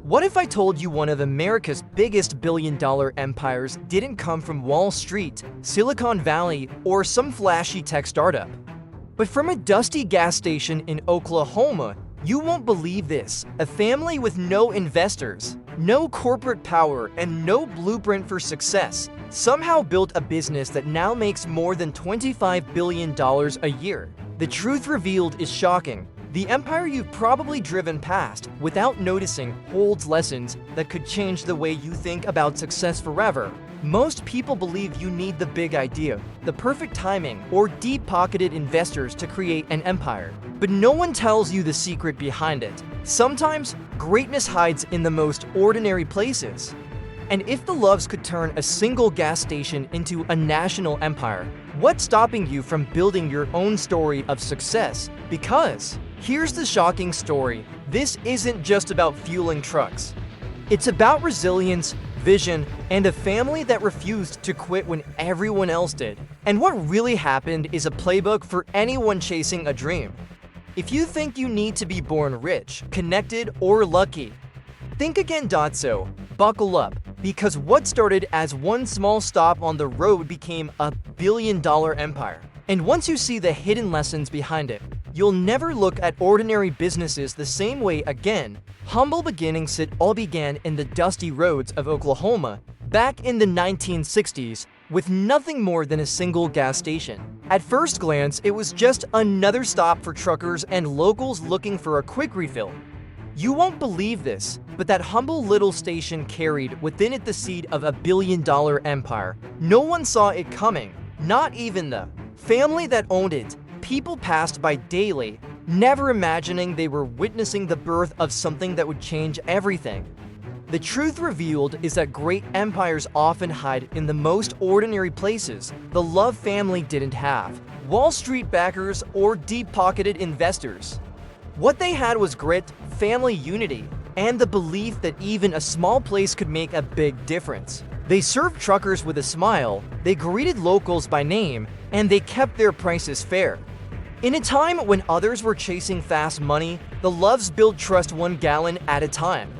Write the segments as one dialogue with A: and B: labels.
A: What if I told you one of America's biggest billion-dollar empires didn't come from Wall Street, Silicon Valley, or some flashy tech startup, but from a dusty gas station in Oklahoma? You won't believe this. A family with no investors, no corporate power, and no blueprint for success somehow built a business that now makes more than $25 billion a year. The truth revealed is shocking. The empire you've probably driven past without noticing holds lessons that could change the way you think about success forever. Most people believe you need the big idea, the perfect timing, or deep-pocketed investors to create an empire. But no one tells you the secret behind it. Sometimes, greatness hides in the most ordinary places. And if the Loves could turn a single gas station into a national empire, what's stopping you from building your own story of success? Because here's the shocking story. This isn't just about fueling trucks. It's about resilience, vision, and a family that refused to quit when everyone else did. And what really happened is a playbook for anyone chasing a dream. If you think you need to be born rich, connected, or lucky, think again. So, buckle up, because what started as one small stop on the road became a billion-dollar empire. And once you see the hidden lessons behind it, you'll never look at ordinary businesses the same way again. Humble beginnings. It all began in the dusty roads of Oklahoma back in the 1960s with nothing more than a single gas station. At first glance, it was just another stop for truckers and locals looking for a quick refill. You won't believe this, but that humble little station carried within it the seed of a billion-dollar empire. No one saw it coming, not even the family that owned it. People passed by daily, never imagining they were witnessing the birth of something that would change everything. The truth revealed is that great empires often hide in the most ordinary places the Love family didn't have Wall Street backers or deep-pocketed investors. What they had was grit, family unity, and the belief that even a small place could make a big difference. They served truckers with a smile, they greeted locals by name, and they kept their prices fair. In a time when others were chasing fast money, the Loves built trust 1 gallon at a time.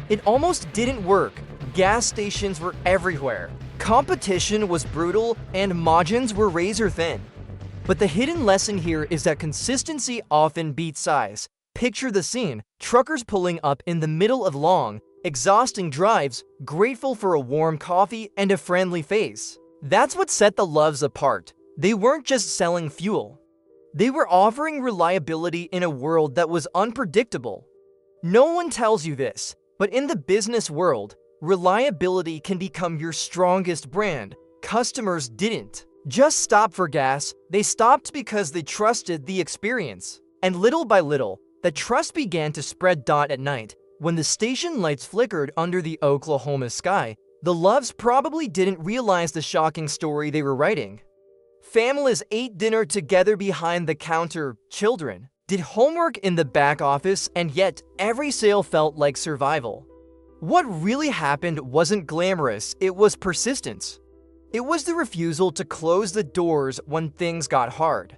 A: It almost didn't work. Gas stations were everywhere. Competition was brutal, and margins were razor thin. But the hidden lesson here is that consistency often beats size. Picture the scene: truckers pulling up in the middle of long, exhausting drives, grateful for a warm coffee and a friendly face. That's what set the Loves apart. They weren't just selling fuel. They were offering reliability in a world that was unpredictable. No one tells you this, but in the business world, reliability can become your strongest brand. Customers didn't just stop for gas, they stopped because they trusted the experience. And little by little, the trust began to spread. At night, when the station lights flickered under the Oklahoma sky, the Loves probably didn't realize the shocking story they were writing. Families ate dinner together behind the counter, children did homework in the back office, and yet every sale felt like survival. What really happened wasn't glamorous, it was persistence. It was the refusal to close the doors when things got hard.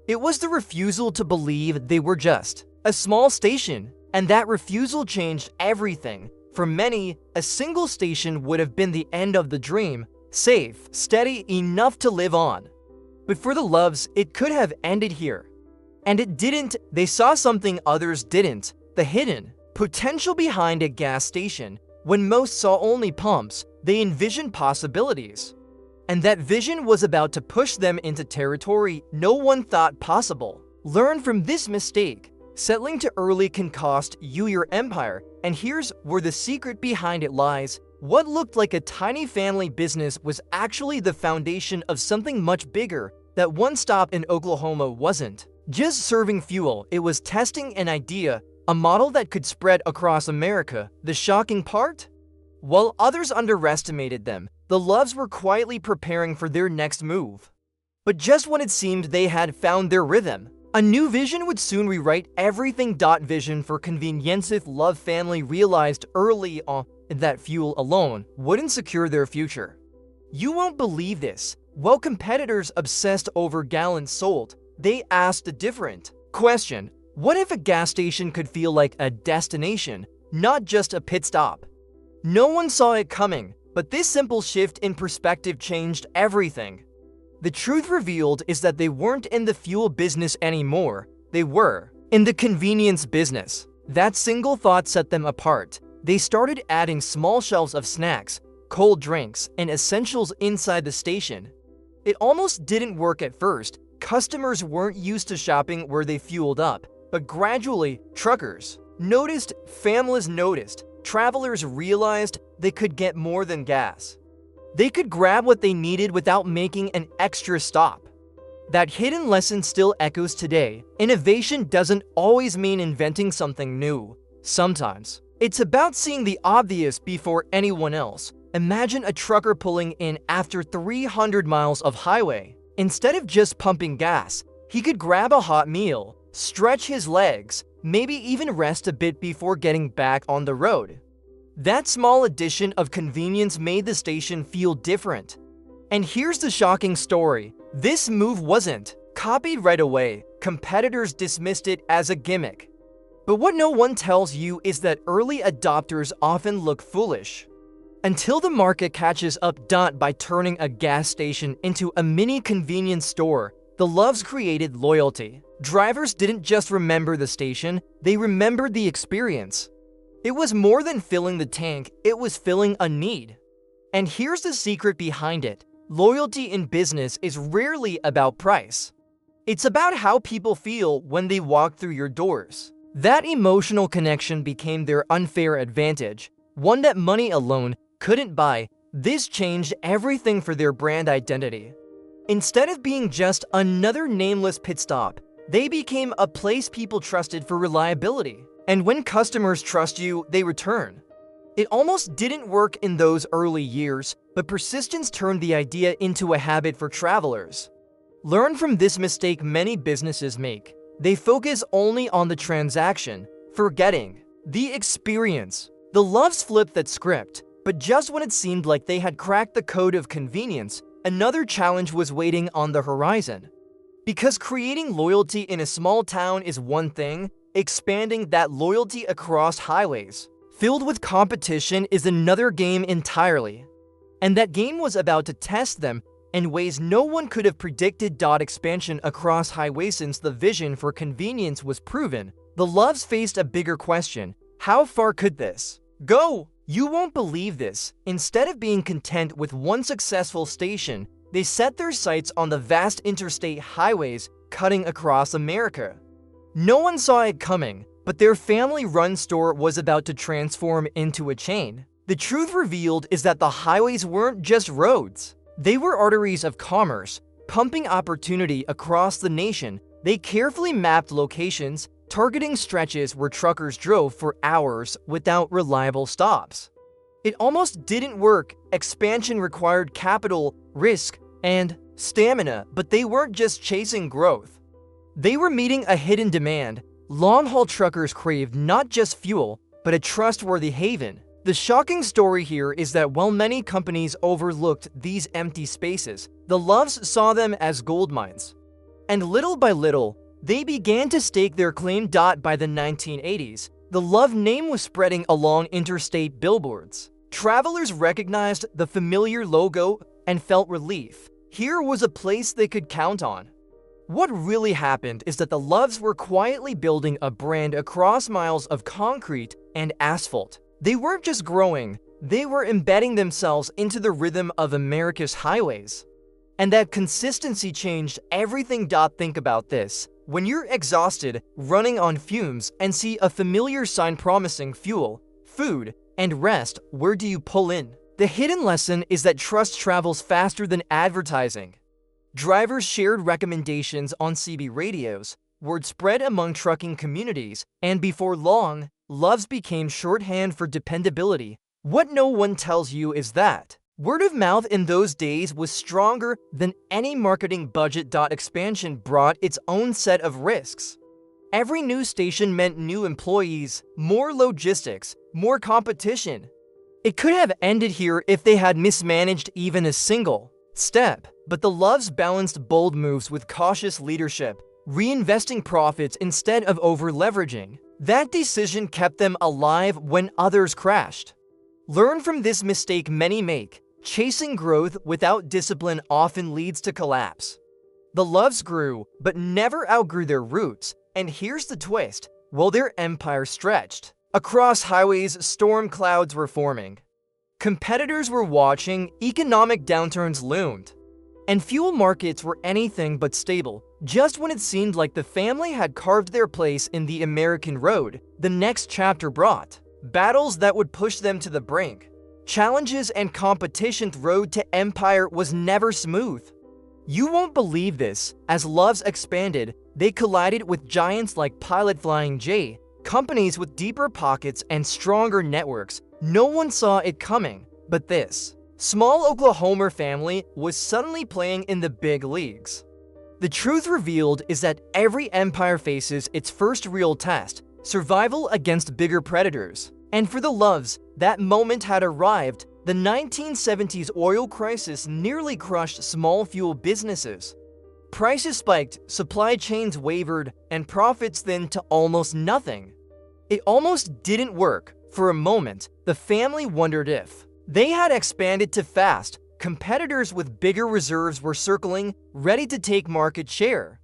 A: It was the refusal to believe they were just a small station, and that refusal changed everything. For many, a single station would have been the end of the dream, safe, steady enough to live on. But for the Loves, it could have ended here. And it didn't. They saw something others didn't: the hidden potential behind a gas station. When most saw only pumps, they envisioned possibilities. And that vision was about to push them into territory no one thought possible. Learn from this mistake. Settling too early can cost you your empire. And here's where the secret behind it lies. What looked like a tiny family business was actually the foundation of something much bigger. That one stop in Oklahoma wasn't just serving fuel, it was testing an idea, a model that could spread across America. The shocking part? While others underestimated them, the Loves were quietly preparing for their next move. But just when it seemed they had found their rhythm, a new vision would soon rewrite everything. Vision for convenience. The Love family realized early on that fuel alone wouldn't secure their future. You won't believe this. While competitors obsessed over gallons sold, they asked a different question: what if a gas station could feel like a destination, not just a pit stop. No one saw it coming, but this simple shift in perspective changed everything. The truth revealed is that they weren't in the fuel business anymore, they were in the convenience business. That single thought set them apart. They started adding small shelves of snacks, cold drinks, and essentials inside the station. It almost didn't work at first. Customers weren't used to shopping where they fueled up, but gradually, truckers noticed, families noticed, travelers realized they could get more than gas. They could grab what they needed without making an extra stop. That hidden lesson still echoes today. Innovation doesn't always mean inventing something new. Sometimes, it's about seeing the obvious before anyone else. Imagine a trucker pulling in after 300 miles of highway. Instead of just pumping gas, he could grab a hot meal, stretch his legs, maybe even rest a bit before getting back on the road. That small addition of convenience made the station feel different. And here's the shocking story. This move wasn't copied right away. Competitors dismissed it as a gimmick. But what no one tells you is that early adopters often look foolish until the market catches up. By turning a gas station into a mini convenience store, the Loves created loyalty. Drivers didn't just remember the station, they remembered the experience. It was more than filling the tank, it was filling a need. And here's the secret behind it. Loyalty in business is rarely about price. It's about how people feel when they walk through your doors. That emotional connection became their unfair advantage, one that money alone couldn't buy. This changed everything for their brand identity. Instead of being just another nameless pit stop, they became a place people trusted for reliability. And when customers trust you, they return. It almost didn't work in those early years, but persistence turned the idea into a habit for travelers. Learn from this mistake many businesses make. They focus only on the transaction, forgetting the experience. The Loves flipped that script, but just when it seemed like they had cracked the code of convenience, another challenge was waiting on the horizon. Because creating loyalty in a small town is one thing, expanding that loyalty across highways filled with competition is another game entirely. And that game was about to test them in ways no one could have predicted. Expansion across highways. Since the vision for convenience was proven, the Loves faced a bigger question. How far could this go? You won't believe this. Instead of being content with one successful station, they set their sights on the vast interstate highways cutting across America. No one saw it coming, but their family-run store was about to transform into a chain. The truth revealed is that the highways weren't just roads. They were arteries of commerce, pumping opportunity across the nation. They carefully mapped locations, targeting stretches where truckers drove for hours without reliable stops. It almost didn't work. Expansion required capital, risk, and stamina, but they weren't just chasing growth. They were meeting a hidden demand. Long-haul truckers craved not just fuel, but a trustworthy haven. The shocking story here is that while many companies overlooked these empty spaces, the Loves saw them as gold mines. And little by little, they began to stake their claim. By the 1980s, the Love name was spreading along interstate billboards. Travelers recognized the familiar logo and felt relief. Here was a place they could count on. What really happened is that the Loves were quietly building a brand across miles of concrete and asphalt. They weren't just growing, they were embedding themselves into the rhythm of America's highways. And that consistency changed everything. Think about this. When you're exhausted, running on fumes, and see a familiar sign promising fuel, food, and rest, where do you pull in? The hidden lesson is that trust travels faster than advertising. Drivers shared recommendations on CB radios, word spread among trucking communities, and before long, Loves became shorthand for dependability. What no one tells you is that word of mouth in those days was stronger than any marketing budget. Expansion brought its own set of risks. Every new station meant new employees, more logistics, more competition. It could have ended here if they had mismanaged even a single step, but the Loves balanced bold moves with cautious leadership, reinvesting profits instead of over-leveraging. That decision kept them alive when others crashed. Learn from this mistake many make. Chasing growth without discipline often leads to collapse. The Loves grew, but never outgrew their roots, and here's the twist. While their empire stretched, across highways, storm clouds were forming. Competitors were watching, economic downturns loomed, and fuel markets were anything but stable. Just when it seemed like the family had carved their place in the American road, the next chapter brought battles that would push them to the brink. Challenges and competition. The road to empire was never smooth. You won't believe this. As Loves expanded, they collided with giants like Pilot Flying J, companies with deeper pockets and stronger networks. No one saw it coming, but this small Oklahoma family was suddenly playing in the big leagues. The truth revealed is that every empire faces its first real test, survival against bigger predators. And for the Loves, that moment had arrived. The 1970s oil crisis nearly crushed small fuel businesses. Prices spiked, supply chains wavered, and profits thinned to almost nothing. It almost didn't work. For a moment, the family wondered if they had expanded too fast. Competitors with bigger reserves were circling, ready to take market share.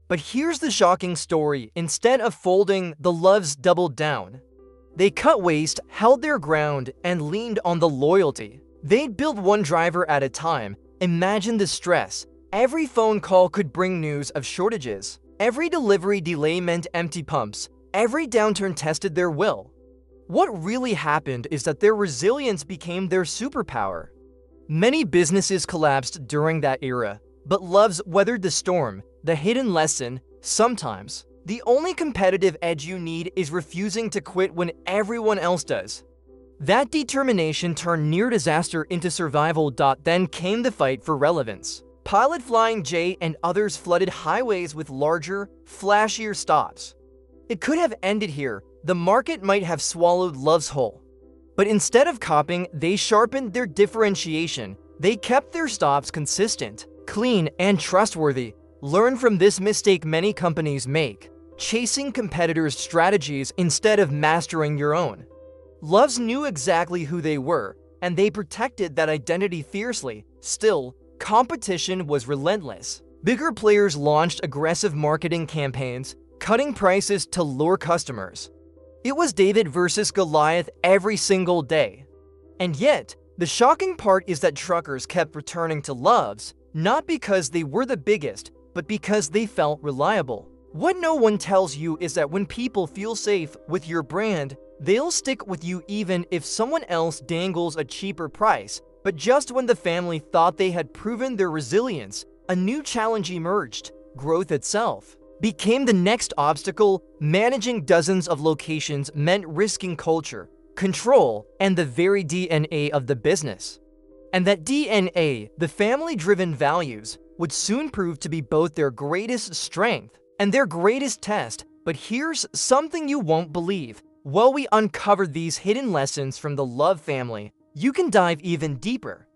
A: But here's the shocking story. Instead of folding, the Loves doubled down. They cut waste, held their ground, and leaned on the loyalty. They'd build one driver at a time. Imagine the stress. Every phone call could bring news of shortages. Every delivery delay meant empty pumps. Every downturn tested their will. What really happened is that their resilience became their superpower. Many businesses collapsed during that era, but Loves weathered the storm. The hidden lesson: sometimes the only competitive edge you need is refusing to quit when everyone else does. That determination turned near disaster into survival. Then came the fight for relevance. Pilot Flying J and others flooded highways with larger, flashier stops. It could have ended here. The market might have swallowed Loves whole. But instead of copying, they sharpened their differentiation. They kept their stops consistent, clean, and trustworthy. Learn from this mistake many companies make: chasing competitors' strategies instead of mastering your own. Loves knew exactly who they were, and they protected that identity fiercely. Still, competition was relentless. Bigger players launched aggressive marketing campaigns, cutting prices to lure customers. It was David versus Goliath every single day. And yet, the shocking part is that truckers kept returning to Loves, not because they were the biggest, but because they felt reliable. What no one tells you is that when people feel safe with your brand, they'll stick with you even if someone else dangles a cheaper price. But just when the family thought they had proven their resilience, a new challenge emerged. Growth itself became the next obstacle. Managing dozens of locations meant risking culture, control, and the very DNA of the business. And that DNA, the family-driven values, would soon prove to be both their greatest strength and their greatest test. But here's something you won't believe. While we uncovered these hidden lessons from the Love family, you can dive even deeper.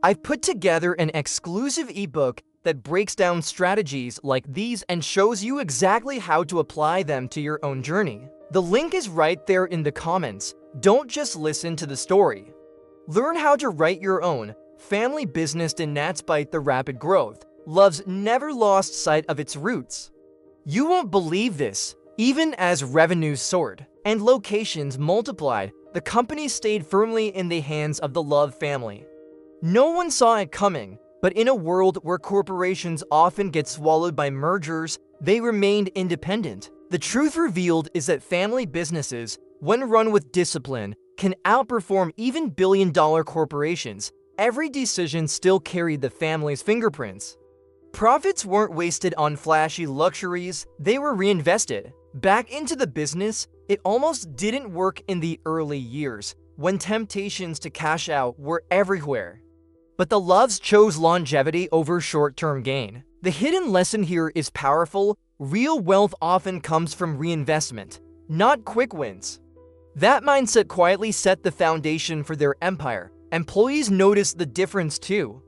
A: I've put together an exclusive ebook that breaks down strategies like these and shows you exactly how to apply them to your own journey. The link is right there in the comments. Don't just listen to the story. Learn how to write your own family business. Despite the rapid growth, Loves never lost sight of its roots. You won't believe this. Even as revenues soared and locations multiplied, the company stayed firmly in the hands of the Love family. No one saw it coming, but in a world where corporations often get swallowed by mergers, they remained independent. The truth revealed is that family businesses, when run with discipline, can outperform even billion-dollar corporations. Every decision still carried the family's fingerprints. Profits weren't wasted on flashy luxuries, they were reinvested back into the business. It almost didn't work in the early years, when temptations to cash out were everywhere. But the Loves chose longevity over short-term gain. The hidden lesson here is powerful. Real wealth often comes from reinvestment, not quick wins. That mindset quietly set the foundation for their empire. Employees noticed the difference too.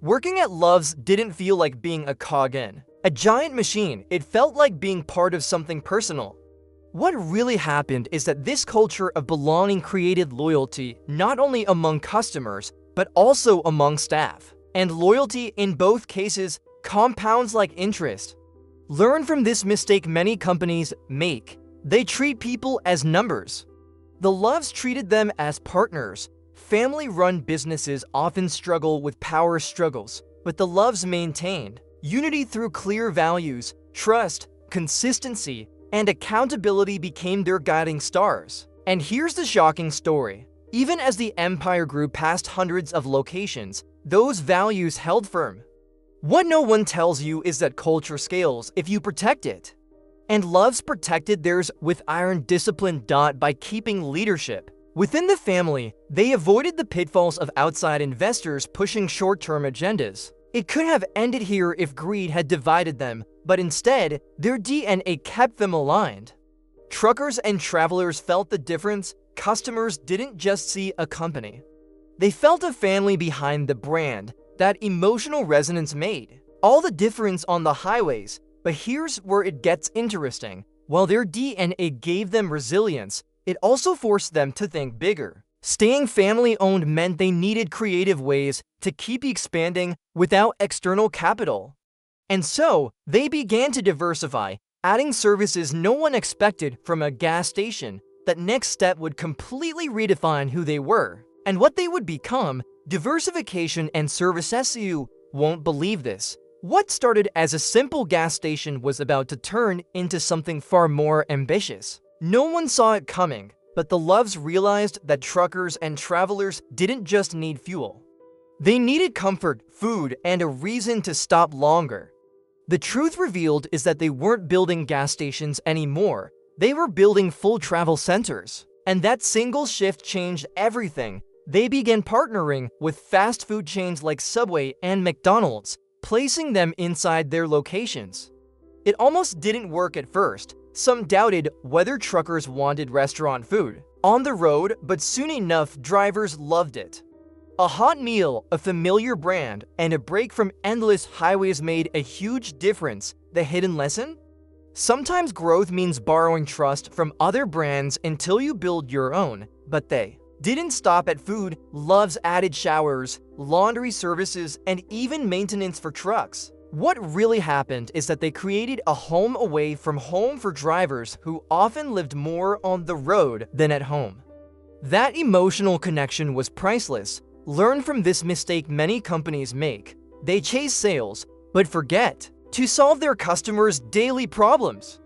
A: Working at Loves didn't feel like being a cog in a giant machine. It felt like being part of something personal. What really happened is that this culture of belonging created loyalty not only among customers, but also among staff. And loyalty in both cases compounds like interest. Learn from this mistake many companies make. They treat people as numbers. The Loves treated them as partners. Family-run businesses often struggle with power struggles, but the Loves maintained unity through clear values, trust, consistency, and accountability became their guiding stars. And here's the shocking story. Even as the empire grew past hundreds of locations, those values held firm. What no one tells you is that culture scales if you protect it. And Loves protected theirs with iron discipline by keeping leadership. Within the family, they avoided the pitfalls of outside investors pushing short-term agendas. It could have ended here if greed had divided them, but instead, their DNA kept them aligned. Truckers and travelers felt the difference. Customers didn't just see a company. They felt a family behind the brand. That emotional resonance made all the difference on the highways. But here's where it gets interesting. While their DNA gave them resilience, it also forced them to think bigger. Staying family-owned meant they needed creative ways to keep expanding without external capital. And so, they began to diversify, adding services no one expected from a gas station. That next step would completely redefine who they were and what they would become. Diversification and services. You won't believe this. What started as a simple gas station was about to turn into something far more ambitious. No one saw it coming, but the Loves realized that truckers and travelers didn't just need fuel. They needed comfort, food, and a reason to stop longer. The truth revealed is that they weren't building gas stations anymore. They were building full travel centers. And that single shift changed everything. They began partnering with fast food chains like Subway and McDonald's, placing them inside their locations. It almost didn't work at first. Some doubted whether truckers wanted restaurant food on the road, but soon enough, drivers loved it. A hot meal, a familiar brand, and a break from endless highways made a huge difference. The hidden lesson? Sometimes growth means borrowing trust from other brands until you build your own, but they didn't stop at food. Loves added showers, laundry services, and even maintenance for trucks. What really happened is that they created a home away from home for drivers who often lived more on the road than at home. That emotional connection was priceless. Learn from this mistake many companies make. They chase sales, but forget to solve their customers' daily problems.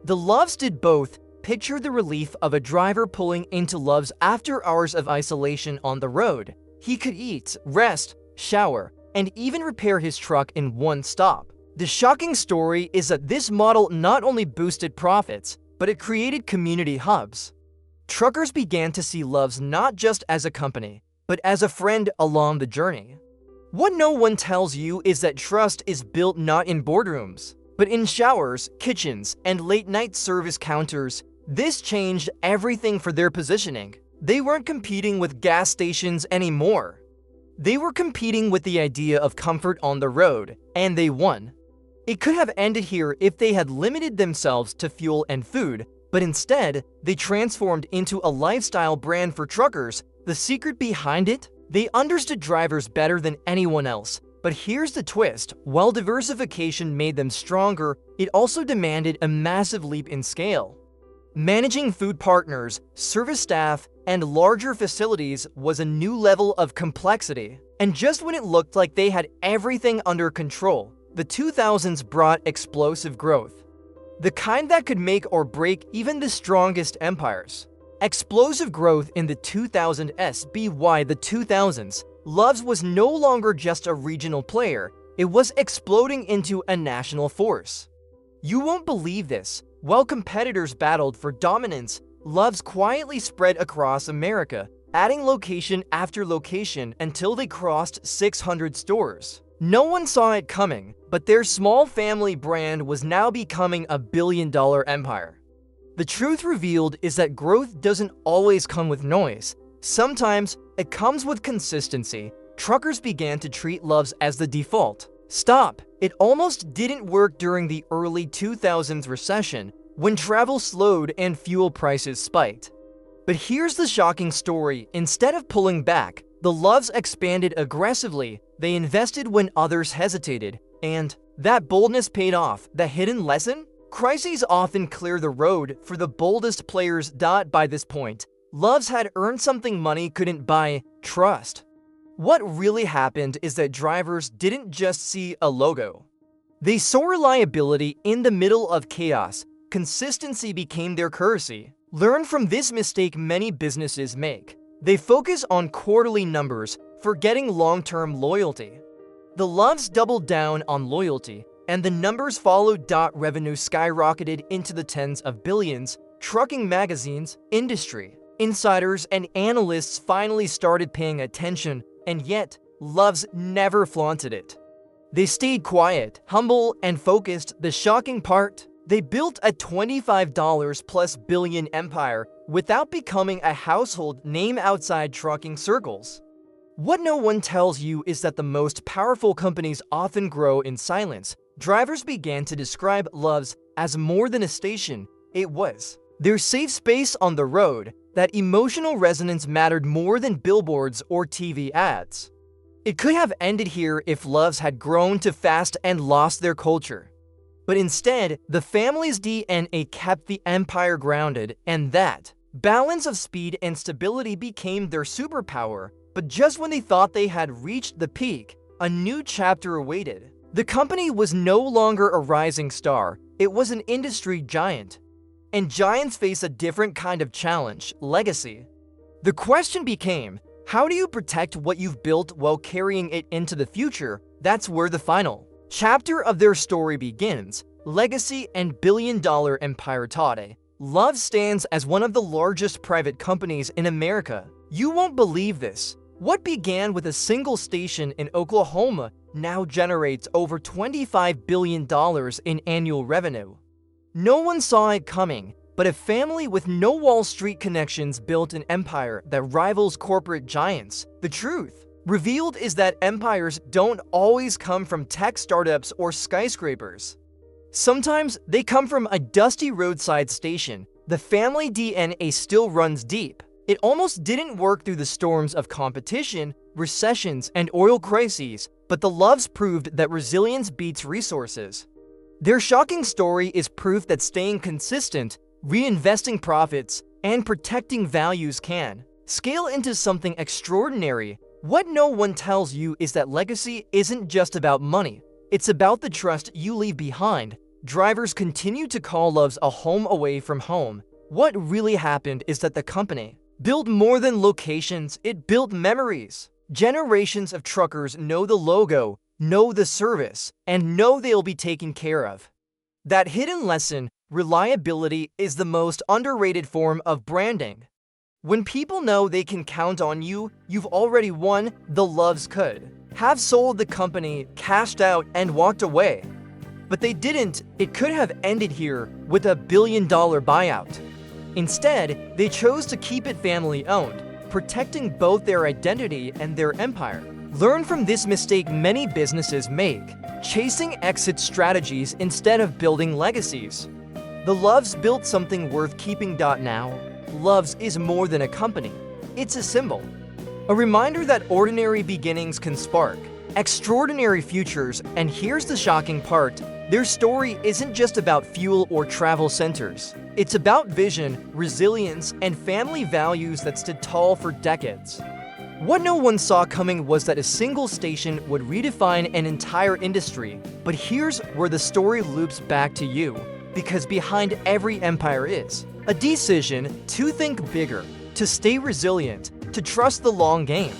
A: The Loves did both. Picture the relief of a driver pulling into Loves after hours of isolation on the road. He could eat, rest, shower, and even repair his truck in one stop. The shocking story is that this model not only boosted profits, but it created community hubs. Truckers began to see Loves not just as a company, but as a friend along the journey. What no one tells you is that trust is built not in boardrooms, but in showers, kitchens, and late-night service counters. This changed everything for their positioning. They weren't competing with gas stations anymore. They were competing with the idea of comfort on the road, and they won. It could have ended here if they had limited themselves to fuel and food, but instead, they transformed into a lifestyle brand for truckers. The secret behind it? They understood drivers better than anyone else. But here's the twist. While diversification made them stronger, it also demanded a massive leap in scale. Managing food partners, service staff, and larger facilities was a new level of complexity. And just when it looked like they had everything under control, the 2000s brought explosive growth. The kind that could make or break even the strongest empires. Explosive growth in the 2000s. By the 2000s, Loves was no longer just a regional player. It was exploding into a national force. You won't believe this. While competitors battled for dominance, Loves quietly spread across America, adding location after location until they crossed 600 stores. No one saw it coming, but their small family brand was now becoming a billion-dollar empire. The truth revealed is that growth doesn't always come with noise. Sometimes it comes with consistency. Truckers began to treat Loves as the default. Stop! It almost didn't work during the early 2000s recession, when travel slowed and fuel prices spiked. But here's the shocking story. Instead of pulling back, the Loves expanded aggressively. They invested when others hesitated, and that boldness paid off. The hidden lesson? Crises often clear the road for the boldest players. By this point, Loves had earned something money couldn't buy: trust. What really happened is that drivers didn't just see a logo. They saw reliability in the middle of chaos. Consistency became their currency. Learn from this mistake many businesses make. They focus on quarterly numbers, forgetting long-term loyalty. The Loves doubled down on loyalty, and the numbers followed. Revenue skyrocketed into the tens of billions. Trucking magazines, industry insiders, and analysts finally started paying attention, and yet, Loves never flaunted it. They stayed quiet, humble, and focused. The shocking part? They built a $25+ billion empire without becoming a household name outside trucking circles. What no one tells you is that the most powerful companies often grow in silence. Drivers began to describe Loves as more than a station. It was their safe space on the road. That emotional resonance mattered more than billboards or TV ads. It could have ended here if Loves had grown too fast and lost their culture. But instead, the family's DNA kept the empire grounded, and that balance of speed and stability became their superpower. But just when they thought they had reached the peak, a new chapter awaited. The company was no longer a rising star, it was an industry giant. And giants face a different kind of challenge: legacy. The question became, how do you protect what you've built while carrying it into the future? That's where the final chapter of their story begins: legacy and billion-dollar empire. Today, Loves stands as one of the largest private companies in America. You won't believe this. What began with a single station in Oklahoma now generates over $25 billion in annual revenue. No one saw it coming, but a family with no Wall Street connections built an empire that rivals corporate giants. The truth revealed is that empires don't always come from tech startups or skyscrapers. Sometimes they come from a dusty roadside station. The family DNA still runs deep. It almost didn't work through the storms of competition, recessions, and oil crises, but the Loves proved that resilience beats resources. Their shocking story is proof that staying consistent, reinvesting profits, and protecting values can scale into something extraordinary. What no one tells you is that legacy isn't just about money. It's about the trust you leave behind. Drivers continue to call Loves a home away from home. What really happened is that the company built more than locations, it built memories. Generations of truckers know the logo, know the service, and know they'll be taken care of. That hidden lesson: reliability is the most underrated form of branding. When people know they can count on you, you've already won. The Loves could have sold the company, cashed out, and walked away. But they didn't. It could have ended here with a billion-dollar buyout. Instead, they chose to keep it family-owned, protecting both their identity and their empire. Learn from this mistake many businesses make: chasing exit strategies instead of building legacies. The Loves built something worth keeping. Now, Loves is more than a company. It's a symbol. A reminder that ordinary beginnings can spark extraordinary futures. And here's the shocking part: their story isn't just about fuel or travel centers. It's about vision, resilience, and family values that stood tall for decades. What no one saw coming was that a single station would redefine an entire industry. But here's where the story loops back to you, because behind every empire is a decision to think bigger, to stay resilient, to trust the long game.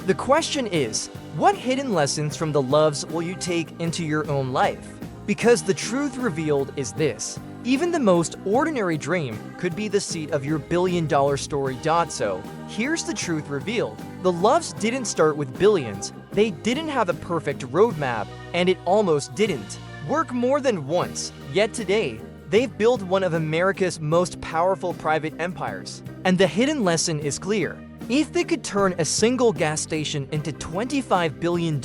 A: The question is, what hidden lessons from the Loves will you take into your own life? Because the truth revealed is this: even the most ordinary dream could be the seat of your billion-dollar story. So, here's the truth revealed. The Loves didn't start with billions. They didn't have a perfect roadmap, and it almost didn't work more than once. Yet today, they've built one of America's most powerful private empires. And the hidden lesson is clear: if they could turn a single gas station into $25 billion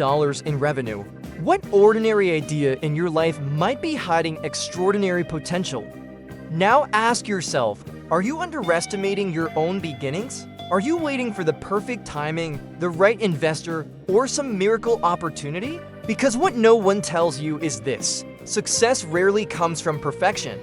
A: in revenue, what ordinary idea in your life might be hiding extraordinary potential? Now ask yourself, are you underestimating your own beginnings? Are you waiting for the perfect timing, the right investor, or some miracle opportunity? Because what no one tells you is this: success rarely comes from perfection.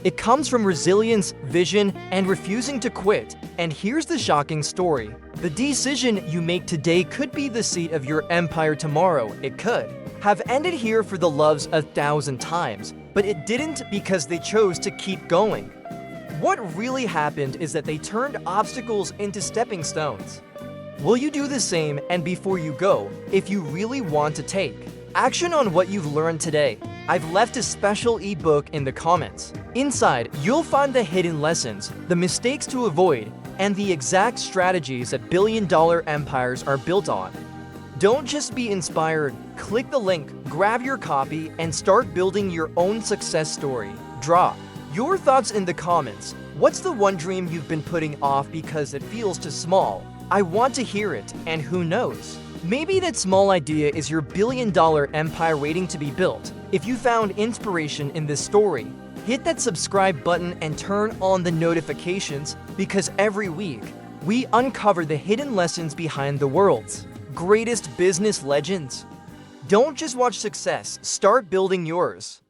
A: It comes from resilience, vision, and refusing to quit. And here's the shocking story. The decision you make today could be the seat of your empire tomorrow. It could have ended here for the loves 1,000 times, but it didn't because they chose to keep going. What really happened is that they turned obstacles into stepping stones. Will you do the same? And before you go, if you really want to take action on what you've learned today, I've left a special ebook in the comments. Inside, you'll find the hidden lessons, the mistakes to avoid, and the exact strategies that billion-dollar empires are built on. Don't just be inspired. Click the link, grab your copy, and start building your own success story. Drop your thoughts in the comments. What's the one dream you've been putting off because it feels too small? I want to hear it, and who knows? Maybe that small idea is your billion-dollar empire waiting to be built. If you found inspiration in this story, hit that subscribe button and turn on the notifications, because every week, we uncover the hidden lessons behind the world's greatest business legends. Don't just watch success, start building yours.